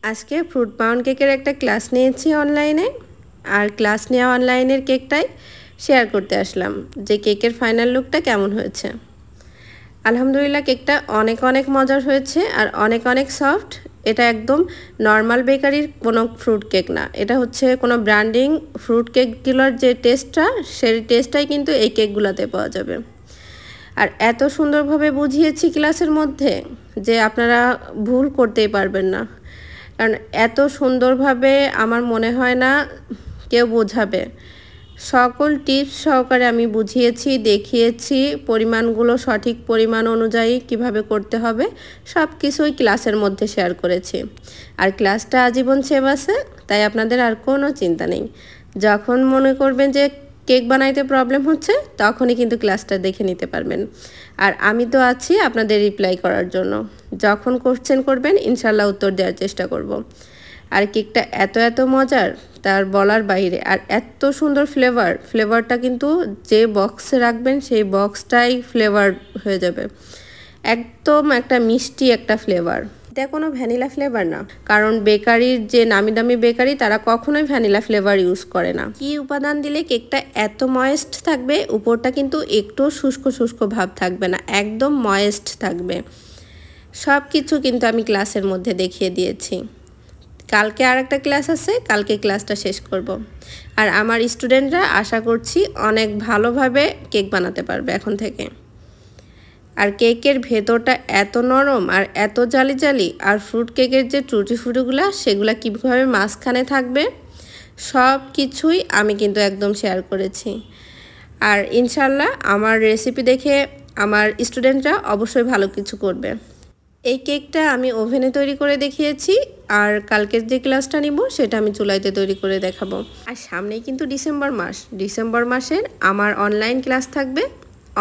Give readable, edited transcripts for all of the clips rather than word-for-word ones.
আজকে fruit pound কেকের একটা ক্লাস নিয়েছি অনলাইনে, আর ক্লাস নেওয়া অনলাইনের কেকটাই শেয়ার করতে আসলাম যে কেকের ফাইনাল লুকটা কেমন হয়েছে। আলহামদুলিল্লাহ কেকটা অনেক অনেক মজার হয়েছে আর অনেক অনেক সফট। এটা একদম নর্মাল বেকারির কোনো ফ্রুট কেক না, এটা হচ্ছে কোনো ব্র্যান্ডিং ফ্রুট কেকগুলোর যে টেস্টটা সেই টেস্টটাই কিন্তু এই কেকগুলোতে পাওয়া যাবে। আর এত সুন্দরভাবে বুঝিয়েছি ক্লাসের মধ্যে যে আপনারা ভুল করতেই পারবেন না, কারণ এত সুন্দরভাবে আমার মনে হয় না কেউ বোঝাবে। সকল টিপস সহকারে আমি বুঝিয়েছি, দেখিয়েছি, পরিমাণগুলো সঠিক পরিমাণ অনুযায়ী কিভাবে করতে হবে সব কিছুই ক্লাসের মধ্যে শেয়ার করেছি। আর ক্লাসটা আজীবন সেভ আছে, তাই আপনাদের আর কোনো চিন্তা নেই। যখন মনে করবেন যে কেক বানাইতে প্রবলেম হচ্ছে তখনই কিন্তু ক্লাসটা দেখে নিতে পারবেন। আর আমি তো আছি আপনাদের রিপ্লাই করার জন্য, যখন কোশ্চেন করবেন ইনশাল্লাহ উত্তর দেওয়ার চেষ্টা করব। আর কেকটা এত এত মজার তার বলার বাইরে, আর এত সুন্দর ফ্লেভারটা কিন্তু যে বক্সে রাখবেন সেই বক্সটাই ফ্লেভার হয়ে যাবে, একদম একটা মিষ্টি একটা ফ্লেভার। এটা কোনো ভ্যানিলা ফ্লেভার না, কারণ বেকারির যে নামি দামি বেকারি তারা কখনোই ভ্যানিলা ফ্লেভার ইউজ করে না। কি উপাদান দিলে কেকটা এত ময়েস্ট থাকবে, উপরটা কিন্তু একটু শুষ্ক শুষ্ক ভাব থাকবে না, একদম ময়েস্ট থাকবে। সব কিছু কিন্তু আমি ক্লাসের মধ্যে দেখিয়ে দিয়েছি। কালকে আর একটা ক্লাস আছে, কালকে ক্লাসটা শেষ করব। আর আমার স্টুডেন্টরা আশা করছি অনেক ভালোভাবে কেক বানাতে পারবে এখন থেকে। আর কেকের ভেতরটা এত নরম আর এত জালি জালি, আর ফ্রুট কেকের যে টুটি ফ্রুটিগুলো সেগুলো কীভাবে মাঝখানে থাকবে সব কিছুই আমি কিন্তু একদম শেয়ার করেছি। আর ইনশাল্লাহ আমার রেসিপি দেখে আমার স্টুডেন্টরা অবশ্যই ভালো কিছু করবে। এই কেকটা আমি ওভেনে তৈরি করে দেখিয়েছি, আর কালকের যে ক্লাসটা নিব সেটা আমি চুলাইতে তৈরি করে দেখাবো। আর সামনেই কিন্তু ডিসেম্বর মাসের আমার অনলাইন ক্লাস থাকবে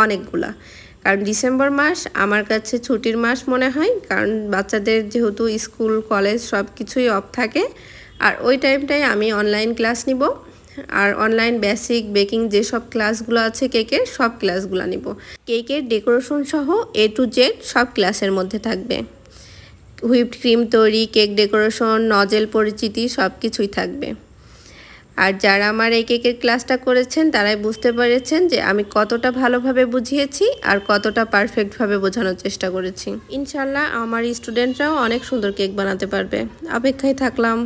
অনেকগুলা, কারণ ডিসেম্বর মাস আমার কাছে ছুটির মাস মনে হয়, কারণ বাচ্চাদের যেহেতু স্কুল কলেজ সব কিছুই অফ থাকে। আর ওই টাইমটাই আমি অনলাইন ক্লাস নিব, আর অনলাইন বেসিক বেকিং যেসব ক্লাসগুলো আছে কেকের সব ক্লাসগুলো নিব। কেকের ডেকোরেশন সহ A to Z সব ক্লাসের মধ্যে থাকবে। হুইপড ক্রিম তৈরি, কেক ডেকোরেশন, নজেল পরিচিতি সব কিছুই থাকবে। আর যারা আমার এই কেকের ক্লাসটা করেছেন তারাই বুঝতে পেরেছেন যে আমি কতটা ভালোভাবে বুঝিয়েছি আর কতটা পারফেক্টভাবে বোঝানোর চেষ্টা করেছি। ইনশাল্লাহ আমার স্টুডেন্টরাও অনেক সুন্দর কেক বানাতে পারবে। অপেক্ষায় থাকলাম।